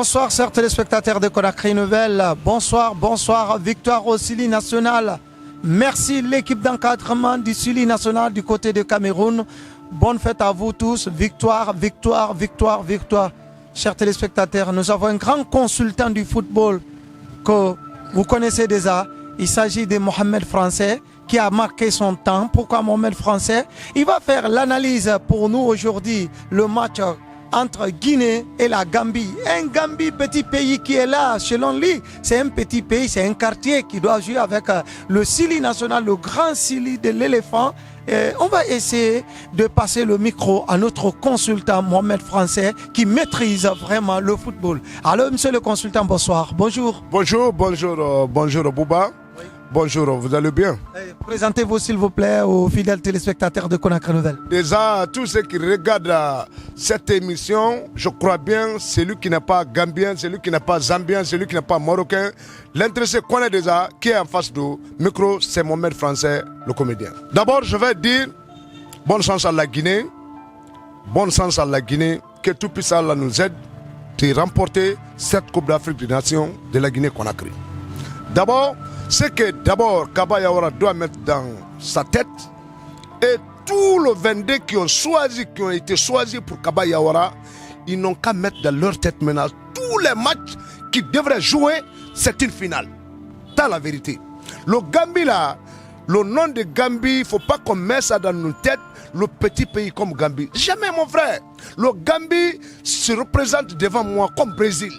Bonsoir, chers téléspectateurs de Conakry Nouvelle. Bonsoir, bonsoir. Victoire au Sili National. Merci l'équipe d'encadrement du Sili National du côté de Cameroun. Bonne fête à vous tous. Victoire, victoire, victoire, victoire. Chers téléspectateurs, nous avons un grand consultant du football que vous connaissez déjà. Il s'agit de Mohamed Français qui a marqué son temps. Pourquoi Mohamed Français? Il va faire l'analyse pour nous aujourd'hui, le match entre Guinée et la Gambie. Un Gambie, petit pays qui est là, selon lui, c'est un petit pays, c'est un quartier qui doit jouer avec le Sili national, le grand Sili de l'éléphant. On va essayer de passer le micro à notre consultant Mohamed Français qui maîtrise vraiment le football. Alors, monsieur le consultant, bonsoir. Bonjour. Bonjour, bonjour, bonjour Bouba. Oui. Bonjour, vous allez bien? Présentez-vous s'il vous plaît aux fidèles téléspectateurs de Conakry Nouvelle. Déjà, tous ceux qui regardent cette émission, je crois bien, celui qui n'est pas gambien, celui qui n'est pas zambien, celui qui n'est pas marocain, l'intéressé connaît déjà qui est en face du micro, c'est Mohamed Français, le comédien. D'abord, je vais dire bonne chance à la Guinée, bonne chance à la Guinée, que tout puisse Allah nous aide de remporter cette Coupe d'Afrique des Nations de la Guinée-Conakry. D'abord, c'est que Kaba Yawara doit mettre dans sa tête, et tous les 22 qui ont été choisis pour Kaba Yawara, ils n'ont qu'à mettre dans leur tête maintenant tous les matchs qu'ils devraient jouer, c'est une finale. C'est la vérité. Le Gambie là, le nom de Gambie, il ne faut pas qu'on mette ça dans nos têtes, le petit pays comme Gambie. Jamais mon frère. Le Gambie se représente devant moi comme Brésil.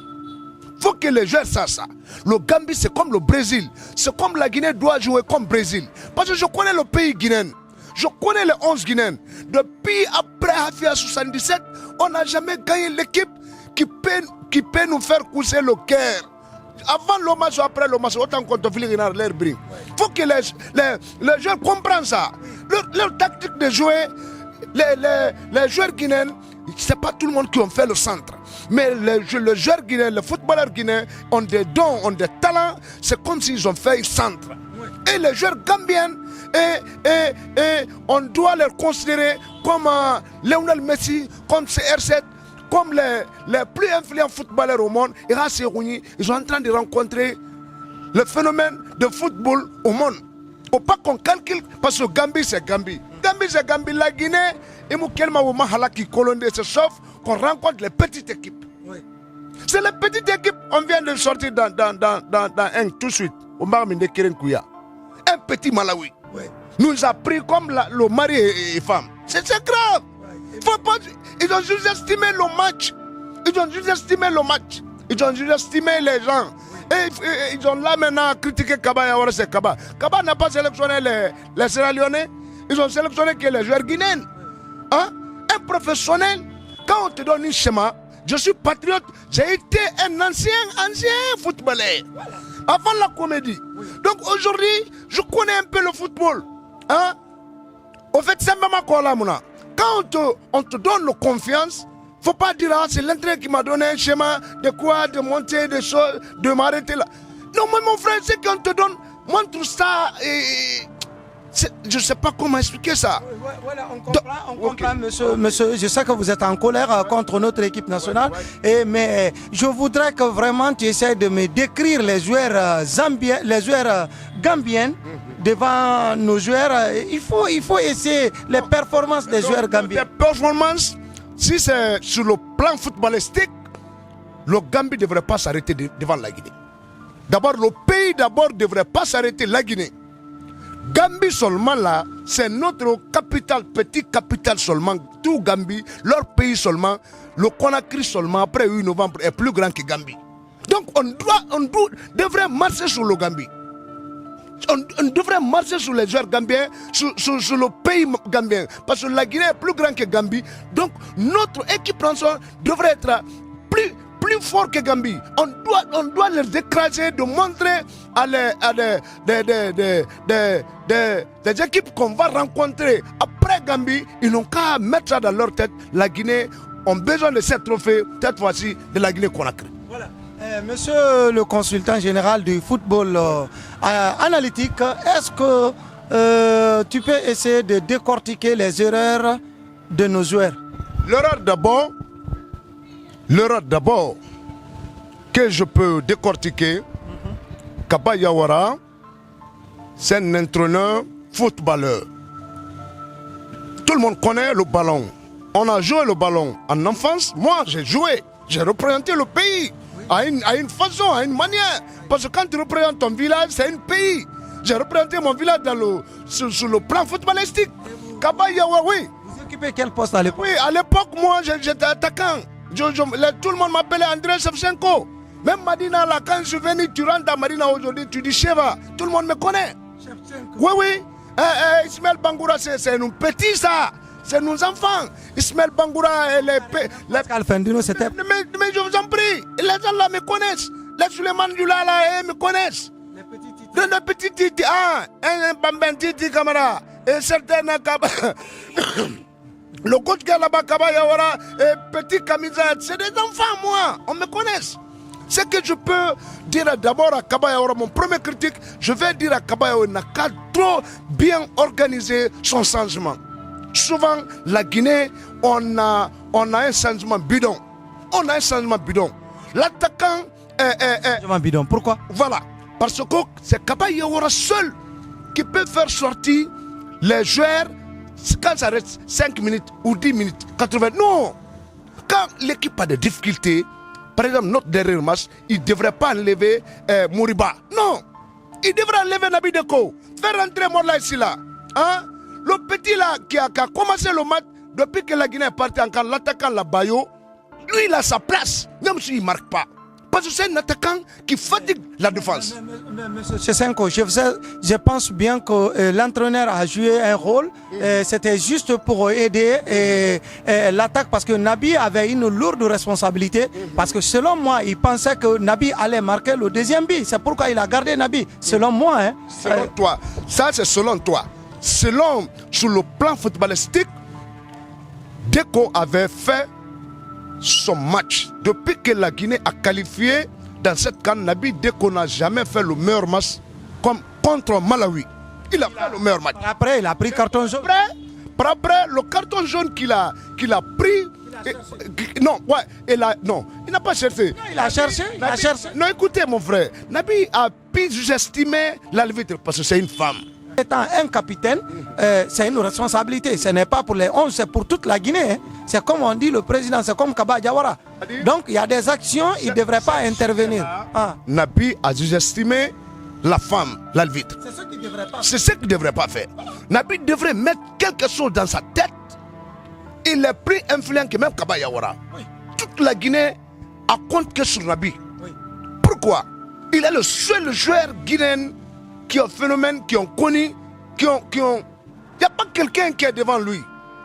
Il faut que les joueurs sachent ça. Le Gambie, c'est comme le Brésil. C'est comme la Guinée doit jouer comme Brésil. Parce que je connais le pays guinéen. Je connais les 11 Guinéens. Depuis après Hafia 77, on n'a jamais gagné l'équipe qui peut nous faire coucher le cœur. Avant le match ou après le match, autant qu'on te file l'air brin. Il faut que les joueurs comprennent ça. Leur tactique de jouer, les joueurs guinéens, ce n'est pas tout le monde qui ont fait le centre. Mais les joueurs guinéens, les footballeurs guinéens ont des dons, ont des talents. C'est comme s'ils ont fait un centre. Et les joueurs gambiens, on doit les considérer comme Lionel Messi, comme CR7, comme les plus influents footballeurs au monde. Et là, ils sont en train de rencontrer le phénomène de football au monde. Il ne faut pas qu'on calcule, parce que Gambie, c'est Gambie. Gambie, c'est Gambie. La Guinée, et qui colonise, c'est sauf qu'on rencontre les petites équipes. Oui. C'est les petites équipes. On vient de sortir dans un tout de suite. Un petit Malawi. Oui. Nous a pris comme le mari et femme. C'est grave. Oui. Faut pas, ils ont juste estimé le match. Ils ont juste estimé le match. Ils ont juste estimé les gens. Et ils ont là maintenant critiqué Kaba Yawara, c'est Kaba. Kaba n'a pas sélectionné les Sierra Leonais. Ils ont sélectionné que les joueurs guinéens. Hein? Un professionnel, quand on te donne un schéma, je suis patriote, j'ai été un ancien footballeur. Voilà. Avant la comédie. Oui. Donc aujourd'hui, je connais un peu le football. Hein? Au fait, c'est même quoi là, Mouna. Quand on te donne la confiance, il ne faut pas dire, ah, c'est l'entraîneur qui m'a donné un schéma de quoi, de monter des choses, de m'arrêter là. Non, mais mon frère, c'est qu'on te donne, montre ça et... Je ne sais pas comment expliquer ça. Voilà, on comprend, monsieur. Je sais que vous êtes en colère contre notre équipe nationale, mais je voudrais que vraiment tu essaies de me décrire les joueurs gambiens devant nos joueurs. Il faut essayer les performances des joueurs gambiens. Les performances, si c'est sur le plan footballistique, le Gambie ne devrait pas s'arrêter devant la Guinée. D'abord, le pays ne devrait pas s'arrêter la Guinée. Gambie seulement là, c'est notre capitale, petit capitale seulement, tout Gambie, leur pays seulement, le Conakry seulement, après 8 novembre, est plus grand que Gambie. Donc on devrait marcher sur le Gambie. On devrait marcher sur les joueurs gambiens, sur le pays gambien, parce que la Guinée est plus grand que Gambie. Donc notre équipe nationale devrait être plus fort que Gambie. On doit les écraser, de montrer à des équipes qu'on va rencontrer après Gambie. Ils n'ont qu'à mettre ça dans leur tête. La Guinée a besoin de cette trophée, cette fois-ci, de la Guinée-Conakry. Voilà. Monsieur le consultant général du football analytique, est-ce que tu peux essayer de décortiquer les erreurs de nos joueurs? L'erreur d'abord, que je peux décortiquer, Kaba Yawara, c'est un entraîneur footballeur. Tout le monde connaît le ballon. On a joué le ballon en enfance. Moi, j'ai joué. J'ai représenté le pays à une façon, à une manière. Parce que quand tu représentes ton village, c'est un pays. J'ai représenté mon village sur le plan footballistique. Kaba Yawara, oui. Vous occupez quel poste à l'époque? Oui, à l'époque, moi, j'étais attaquant. Tout le monde m'appelait André Shevchenko. Même Madina, là, quand je suis venu, tu rentres à Madina aujourd'hui, tu dis Sheva. Tout le monde me connaît. Oui, oui. Ismaël Bangoura, c'est un petit ça. C'est nos enfants. Ismaël Bangoura et les... c'était... Mais je vous en prie, les gens là me connaissent. Les Suleiman Dula là, me connaissent. Les petits titi. Ah, un bambin titi camarade. Et certains... Le coach qui est là-bas, Kaba Yawara, petit Kamizat, c'est des enfants, moi. On me connaît. Ce que je peux dire d'abord à Kaba Yawara, mon premier critique, je vais dire à Kaba Yawara, n'a qu'à trop bien organiser son changement. Souvent, la Guinée, on a un changement bidon. On a un changement bidon. L'attaquant Changement bidon, pourquoi? Voilà. Parce que c'est Kaba Yawara seul qui peut faire sortir les joueurs quand ça reste 5 minutes ou 10 minutes, 80. Non. Quand l'équipe a des difficultés, par exemple, notre dernier match, il ne devrait pas enlever Mouriba. Non. Il devrait enlever Nabi Deko. Faire rentrer Morla ici là. Hein? Le petit là qui a commencé le match, depuis que la Guinée est partie encore, l'attaquant la Bayo, lui il a sa place, même s'il ne marque pas. Parce que c'est un attaquant qui fatigue la défense. Monsieur Shevchenko, je pense bien que l'entraîneur a joué un rôle. C'était juste pour aider l'attaque parce que Nabi avait une lourde responsabilité. Parce que selon moi, il pensait que Nabi allait marquer le deuxième but. C'est pourquoi il a gardé Nabi. Selon moi. Hein. Selon toi. Ça, c'est selon toi. Selon, sur le plan footballistique, Deko avait fait son match. Depuis que la Guinée a qualifié dans cette CAN, Nabi Deko n'a jamais fait le meilleur match comme contre Malawi. Il a fait le meilleur match. Après, il a pris carton jaune. Après, le carton jaune qu'il a pris. Non, ouais, non, il n'a pas cherché. Non, il a cherché. Non, écoutez, mon frère, Nabi a pu sous-estimer l'arbitre parce que c'est une femme. Étant un capitaine, c'est une responsabilité. Ce n'est pas pour les 11, c'est pour toute la Guinée. Hein. C'est comme on dit le président, c'est comme Kaba Yawara. Donc il y a des actions, il ne devrait pas intervenir. Nabi a sous-estimé la femme, l'arbitre. C'est ce qu'il ne devrait pas faire. C'est ce qu'il ne devrait pas faire. Nabi devrait mettre quelque chose dans sa tête. Il est plus influent que même Kaba Yawara. Oui. Toute la Guinée a compte que sur Nabi. Oui. Pourquoi? Il est le seul joueur guinéen qui ont phénomène, qui ont connu, qui ont... Il n'y a pas quelqu'un qui est devant lui.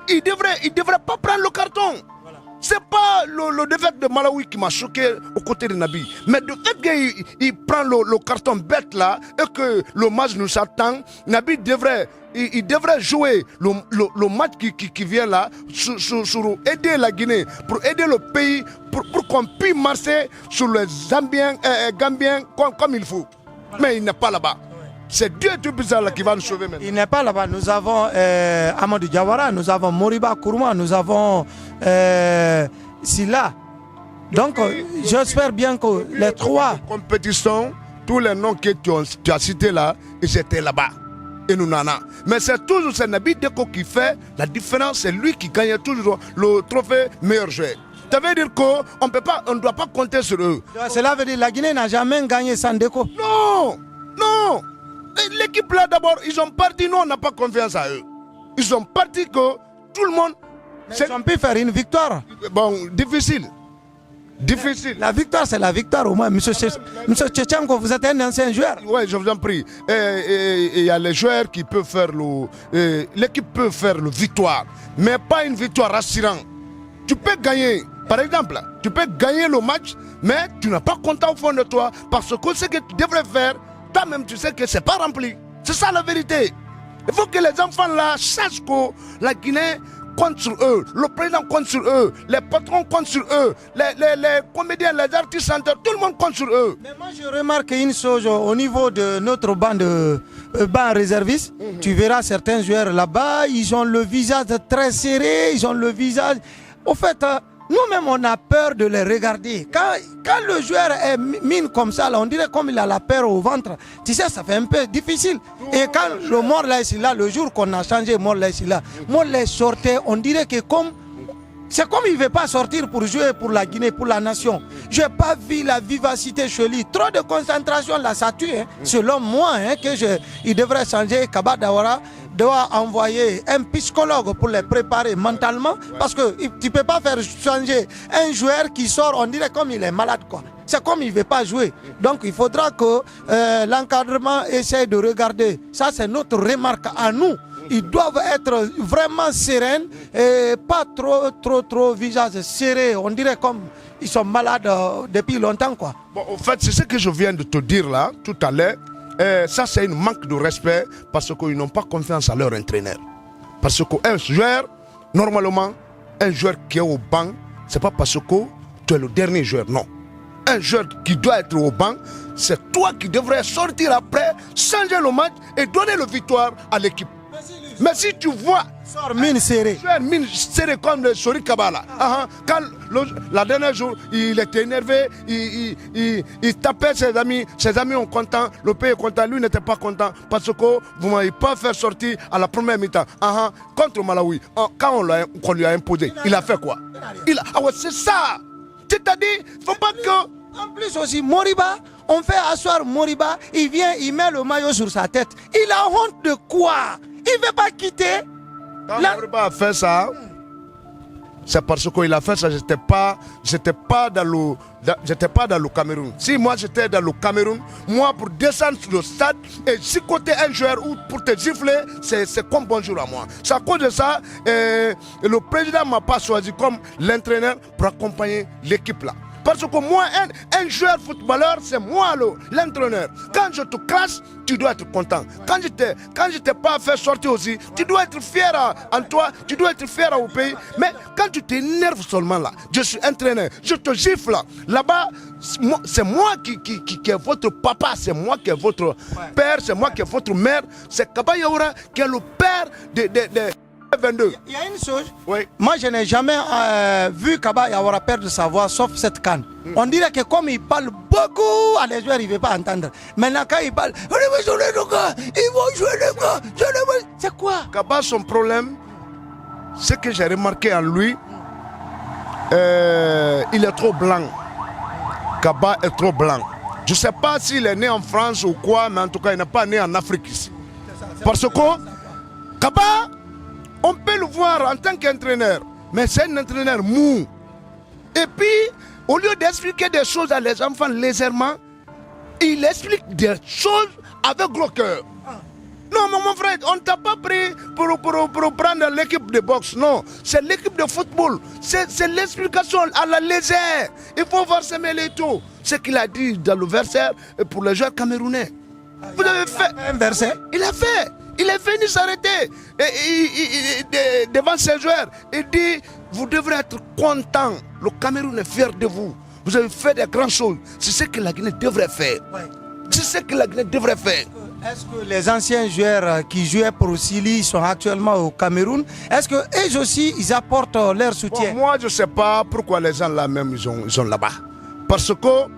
Il devrait pas prendre le carton. Voilà. C'est pas le défaite de Malawi qui m'a choqué aux côtés de Nabi. Mais le fait qu'il prend le carton bête là et que le match nous attend, Nabi devrait jouer le match qui vient là sur aider la Guinée, pour aider le pays, pour qu'on puisse marcher sur les Gambiens comme il faut. Mais il n'est pas là-bas. C'est Dieu tout bizarre là qui va nous sauver maintenant. Il n'est pas là-bas. Nous avons Amadou Diawara, nous avons Moriba Kourouma, nous avons Silla. Donc j'espère bien que les trois compétitions, tous les noms que tu as cités là, ils étaient là-bas. Et nous nana. Mais c'est toujours ce Nabi Deko qui fait la différence. C'est lui qui gagne toujours le trophée meilleur joueur. Ça veut dire qu'on ne doit pas compter sur eux. Cela veut dire que la Guinée n'a jamais gagné sans Deko. Non, non. L'équipe là d'abord, ils ont parti, nous on n'a pas confiance à eux. Ils ont parti que tout le monde... Mais ils ont pu faire une victoire. Bon, difficile. Difficile. La victoire, c'est la victoire au moins. Monsieur Shevchenko, vous êtes un ancien joueur. Oui, je vous en prie. Il y a les joueurs qui peuvent faire l'équipe peut faire le victoire, mais pas une victoire rassurante. Tu peux gagner, par exemple, tu peux gagner le match, mais tu n'as pas content au fond de toi parce que ce que tu devrais faire, toi-même tu sais que ce n'est pas rempli. C'est ça la vérité. Il faut que les enfants là sachent que la Guinée compte sur eux, le président compte sur eux, les patrons comptent sur eux, les comédiens, les artistes, tout le monde compte sur eux. Mais moi je remarque une chose au niveau de notre banc réserviste. Tu verras certains joueurs là-bas, ils ont le visage très serré, ils ont le visage... Au fait, Nous-mêmes, on a peur de les regarder. Quand le joueur est mine comme ça, là, on dirait comme il a la peur au ventre. Tu sais, ça fait un peu difficile. Et quand le Morlaye est là, le jour qu'on a changé Morlaye est là, Morlaye sortait, on dirait que c'est comme il ne veut pas sortir pour jouer pour la Guinée, pour la nation. Je n'ai pas vu la vivacité chez lui. Trop de concentration, là, ça tue. Selon moi, il devrait changer. Kaba Diawara doit envoyer un psychologue pour les préparer mentalement. Parce que tu ne peux pas faire changer un joueur qui sort, on dirait comme il est malade, quoi. C'est comme il ne veut pas jouer. Donc il faudra que l'encadrement essaye de regarder. Ça, c'est notre remarque à nous. Ils doivent être vraiment sereins et pas trop visage serré. On dirait comme ils sont malades depuis longtemps, quoi. Bon, en fait, c'est ce que je viens de te dire là, tout à l'heure. Ça, c'est un manque de respect parce qu'ils n'ont pas confiance à leur entraîneur. Parce qu'un joueur, normalement, un joueur qui est au banc, c'est pas parce que tu es le dernier joueur, non. Un joueur qui doit être au banc, c'est toi qui devrais sortir après, changer le match et donner la victoire à l'équipe. Mais si tu vois sort mine serré comme le Sori Kabala, quand la dernière jour il était énervé, il tapait ses amis ont content, le pays est content, lui n'était pas content parce que vous m'avez pas fait sortir à la première mi-temps. Contre Malawi, quand on lui a imposé, il a fait quoi? C'est ça. C'est-à-dire, faut pas que. En plus aussi, Moriba, on fait asseoir Moriba, il vient, il met le maillot sur sa tête. Il a honte de quoi? Il ne veut pas quitter. Quand Moriba a fait ça, c'est parce qu'il a fait ça, j'étais pas dans le Cameroun. Si moi j'étais dans le Cameroun, moi pour descendre sur le stade et chicoter un joueur ou pour te gifler, c'est comme bonjour à moi. C'est à cause de ça, le président ne m'a pas choisi comme l'entraîneur pour accompagner l'équipe là. Parce que moi, un joueur footballeur, c'est moi l'entraîneur. Quand je te classe, tu dois être content. Quand je t'ai pas fait sortir aussi, tu dois être fier en toi, tu dois être fier au pays. Mais quand tu t'énerves seulement là, je suis entraîneur, je te gifle là-bas, c'est moi qui est votre papa, c'est moi qui est votre père, c'est moi qui est votre mère. C'est Kaba Diawara qui est le père de 22. Il y a une chose, oui. Moi je n'ai jamais vu Kaba Diawara perdre sa voix sauf cette canne. On dirait que comme il parle beaucoup à les joueurs, il ne veut pas entendre. Maintenant quand il parle, ils vont jouer les gars, c'est quoi? Kaba, son problème, ce que j'ai remarqué en lui, il est trop blanc. Kaba est trop blanc. Je ne sais pas s'il est né en France ou quoi, mais en tout cas il n'est pas né en Afrique ici. Parce que Kaba, on peut le voir en tant qu'entraîneur, mais c'est un entraîneur mou. Et puis, au lieu d'expliquer des choses à les enfants légèrement, il explique des choses avec gros cœur. Non, mon frère, on ne t'a pas pris pour prendre l'équipe de boxe. Non, c'est l'équipe de football. C'est l'explication à la légère. Il faut voir se mêler tout. Ce qu'il a dit dans le verset pour les joueurs camerounais. Vous avez fait un verset? Il a fait. Il est venu s'arrêter devant ses joueurs. Il dit, vous devrez être content. Le Cameroun est fier de vous. Vous avez fait des grandes choses. C'est ce que la Guinée devrait faire. C'est ce que la Guinée devrait faire. Est-ce que les anciens joueurs qui jouaient pour Sili sont actuellement au Cameroun? Est-ce qu'eux aussi, ils apportent leur soutien? Bon, moi, je ne sais pas pourquoi les gens là même, ils sont là-bas. Parce que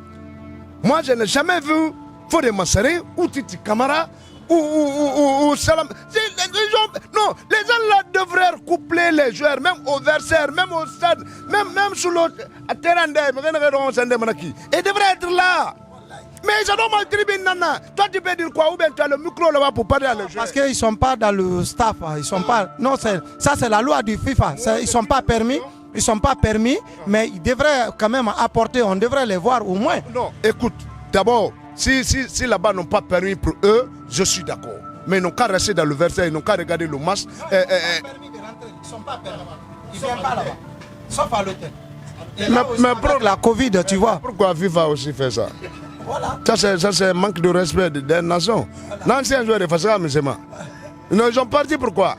moi, je n'ai jamais vu Fodé Massaré ou Titi Camara ou Salam. Non, les gens là devraient coupler les joueurs, même au versaire, même au stade, même sur le terrain. Ils devraient être là. Mais ils ont mal tribune, nana. Toi, tu peux dire quoi? Ou bien tu as le micro là-bas pour parler à les joueurs. Parce qu'ils ne sont pas dans le staff. Ils sont pas. Non, ça, c'est la loi du FIFA. Ils ne sont pas permis. Ils ne sont pas permis, mais ils devraient quand même apporter. On devrait les voir au moins. Non, écoute, d'abord, si là-bas n'ont pas permis pour eux, je suis d'accord. Mais ils n'ont qu'à rester dans le verset, ils n'ont qu'à regarder le match. Ils ne sont pas permis. Ils ne viennent pas là-bas. Sauf à l'hôtel. Mais pour la Covid, tu vois. Pourquoi FIFA aussi fait ça? Voilà. Ça, c'est un manque de respect des nations. L'ancien joueur est facile à Missema. Ils sont partis pourquoi?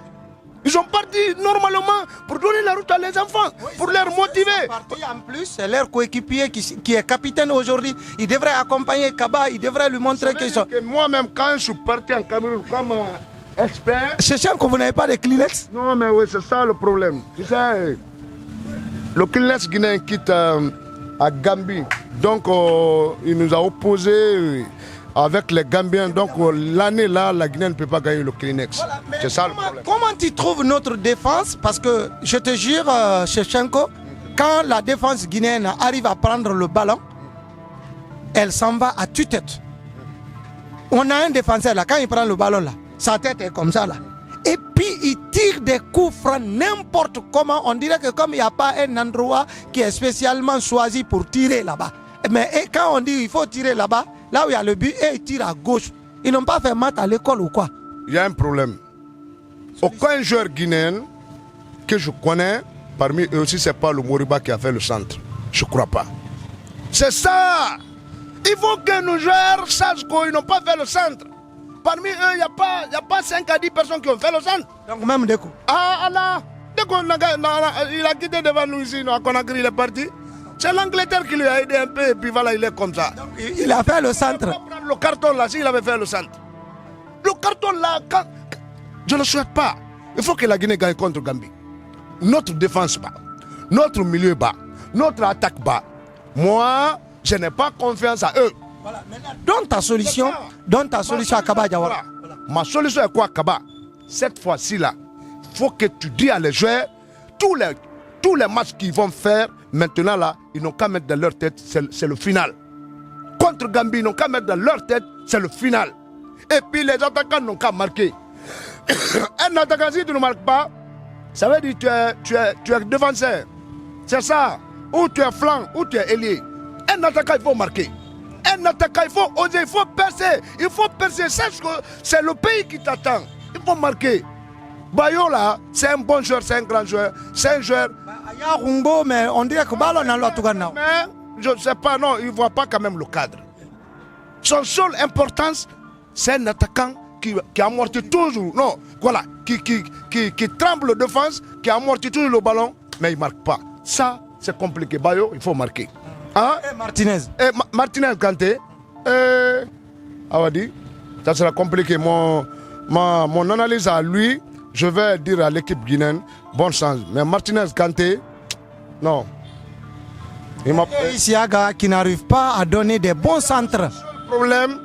Ils sont partis normalement pour donner la route à les enfants, pour les motiver. En plus, c'est leur coéquipier qui est capitaine aujourd'hui. Il devrait accompagner Kaba, il devrait lui montrer qu'ils sont. Moi-même, quand je suis parti en Cameroun comme expert. C'est sûr que vous n'avez pas de Kleenex? Non, mais oui, c'est ça le problème. Tu sais, Le Kleenex guinéen quitte à Gambie. Donc, il nous a opposé avec les Gambiens. Donc, l'année là, la Guinée ne peut pas gagner le Kleenex. Voilà, c'est ça le problème. Comment tu trouves notre défense? Parce que je te jure, Shevchenko, quand la défense guinéenne arrive à prendre le ballon, elle s'en va à tue-tête. On a un défenseur là, quand il prend le ballon là, sa tête est comme ça là. Et puis il tire des coups francs n'importe comment. On dirait que comme il n'y a pas un endroit qui est spécialement choisi pour tirer là-bas. Mais quand on dit il faut tirer là-bas, là où il y a le but, et ils tirent à gauche. Ils n'ont pas fait maths à l'école ou quoi? Il y a un problème. Aucun joueur guinéen que je connais, parmi eux aussi, c'est pas le Moriba qui a fait le centre. Je crois pas. C'est ça. Il faut que nos joueurs sachent qu'ils n'ont pas fait le centre. Parmi eux, il n'y a pas 5 à 10 personnes qui ont fait le centre. Donc même Deco. Ah là, Deco, il a quitté devant nous ici, à Conakry, il est parti. C'est l'Angleterre qui lui a aidé un peu et puis voilà, il est comme ça. Donc, il a fait le centre. Il faut prendre le carton là, s'il avait fait le centre. Le carton là, je ne le souhaite pas. Il faut que la Guinée gagne contre Gambie. Notre défense bas, notre milieu bas, notre attaque bas. Moi, je n'ai pas confiance à eux. Voilà. Donne ta solution à Kaba Diawara. Voilà. Ma solution est quoi, Kaba? Cette fois-ci là, il faut que tu dis à les joueurs, tous les matchs qu'ils vont faire, maintenant là, ils n'ont qu'à mettre dans leur tête, c'est le final. Contre Gambie, ils n'ont qu'à mettre dans leur tête, c'est le final. Et puis les attaquants n'ont qu'à marquer. Un attaquant, si tu ne marques pas, ça veut dire que tu es défenseur. C'est ça. Ou tu es flanc, ou tu es ailier. Un attaquant, il faut marquer. Un attaquant, il faut oser, il faut percer. Il faut percer. Sache que c'est le pays qui t'attend. Il faut marquer. Bayo là, c'est un bon joueur, c'est un grand joueur. C'est un joueur. Il y a Rumbo, mais on dirait que Ballon n'a pas tout gagné. Mais je ne sais pas, non, il ne voit pas quand même le cadre. Son seule importance, c'est un attaquant qui amortit toujours. Non, voilà, qui tremble de défense, qui amortit toujours le ballon, mais il ne marque pas. Ça, c'est compliqué. Bayo, il faut marquer. Hein? Et Martinez. Martinez Kanté. Awadi, ça sera compliqué. Mon analyse à lui, je vais dire à l'équipe guinéenne, bon sens. Mais Martinez Kanté, non. Et Isiaga qui n'arrive pas à donner des bons centres. Le problème,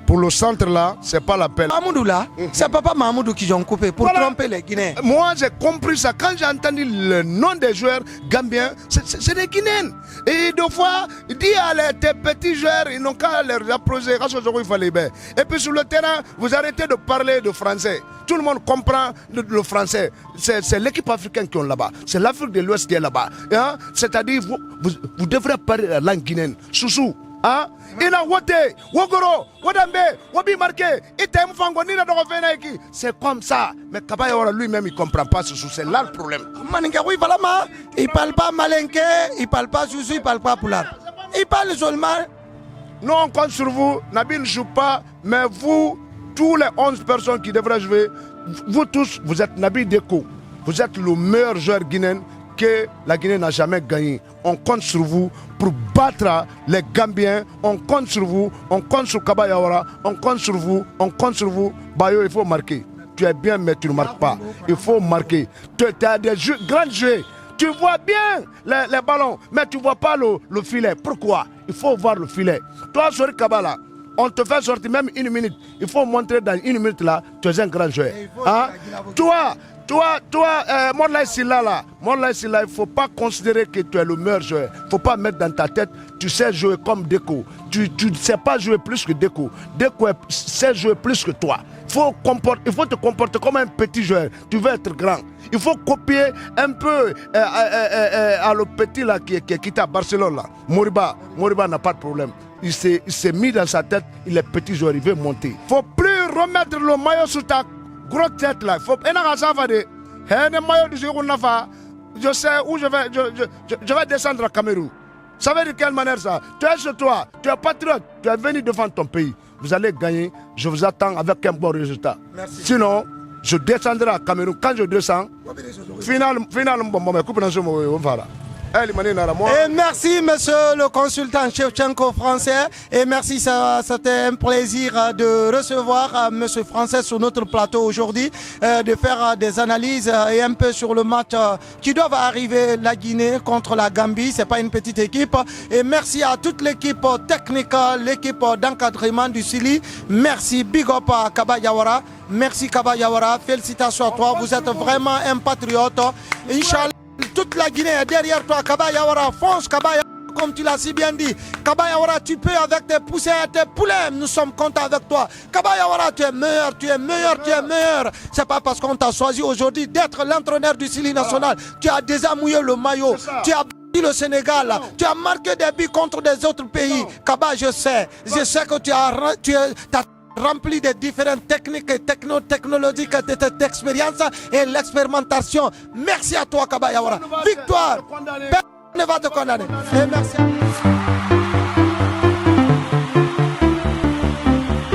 pour le centre là, c'est pas l'appel. Mahmoudou là, c'est Papa Mahmoudou qui ont coupé pour tromper les Guinéens. Moi j'ai compris ça quand j'ai entendu le nom des joueurs gambiens, c'est des Guinéens. Et deux fois, dis à tes petits joueurs, ils n'ont qu'à leur approcher. Il fallait. Et puis sur le terrain, vous arrêtez de parler de français. Tout le monde comprend le français. C'est l'équipe africaine qui est là-bas. C'est l'Afrique de l'Ouest qui est là-bas. Hein? C'est-à-dire, vous devrez parler la langue guinéenne. Soussou. Hein? Ina wote, wogoro, wodambe, wobi marqué, c'est comme ça. Mais Kabayora lui-même il ne comprend pas ce c'est là le problème. Oui, voilà, il ne parle pas malinké, il ne parle pas Soussou, il ne parle pas Poulard. Il parle seulement. Nous on compte sur vous, Nabi ne joue pas, mais vous, tous les 11 personnes qui devraient jouer, vous tous, vous êtes Nabi Deko. Vous êtes le meilleur joueur guinéen que la Guinée n'a jamais gagné. On compte sur vous pour battre les Gambiens. On compte sur vous. On compte sur Kaba Diawara. On compte sur vous. On compte sur vous. Bayo, il faut marquer. Tu es bien, mais tu ne marques pas. Il faut marquer. Tu as des grands jeux. Tu vois bien les ballons, mais tu ne vois pas le filet. Pourquoi? Il faut voir le filet. Toi, Sori Kaba là, on te fait sortir même une minute. Il faut montrer dans une minute là, tu es un grand joueur. Hein? Toi, Morlaye Silla là, il ne faut pas considérer que tu es le meilleur joueur. Il ne faut pas mettre dans ta tête, tu sais jouer comme Deco. Tu ne sais pas jouer plus que Deco. Deco sait jouer plus que toi. Il faut te comporter comme un petit joueur. Tu veux être grand. Il faut copier un peu à le petit là qui quitté à Barcelone là. Moriba n'a pas de problème. Il s'est mis dans sa tête, il est petit joueur, il veut monter. Il ne faut plus remettre le maillot sur ta grosse tête là. Je sais où je vais descendre à Cameroun. Ça veut dire quelle manière ça? Tu es chez toi, tu es patriote, tu es venu défendre ton pays. Vous allez gagner, je vous attends avec un bon résultat. Merci. Sinon, je descendrai à Cameroun. Quand je descends, finalement, Et merci, monsieur le consultant Shevchenko français. Et merci, c'était un plaisir de recevoir monsieur français sur notre plateau aujourd'hui, de faire des analyses et un peu sur le match qui doit arriver, la Guinée contre la Gambie. C'est pas une petite équipe. Et merci à toute l'équipe technique, l'équipe d'encadrement du Sili. Merci, big up à Kaba Yawara. Merci Kaba Yawara. Félicitations à toi. Vous êtes vraiment un patriote. Inch'Allah. Toute la Guinée est derrière toi, Kaba Yawara, fonce Kaba Yawara, comme tu l'as si bien dit. Kaba Yawara, tu peux avec tes poussins et tes poulets, nous sommes contents avec toi. Kaba Yawara, tu es meilleur, tu es meilleur, tu es meilleur. C'est pas parce qu'on t'a choisi aujourd'hui d'être l'entraîneur du Sili national. Tu as déjà mouillé le maillot, tu as battu le Sénégal, tu as marqué des buts contre des autres pays. Kaba, je sais que tu as rempli de différentes techniques et technologiques de cette expérience et l'expérimentation. Merci à toi, Kaba Yawara. Victoire. Personne ne va te condamner. Et merci à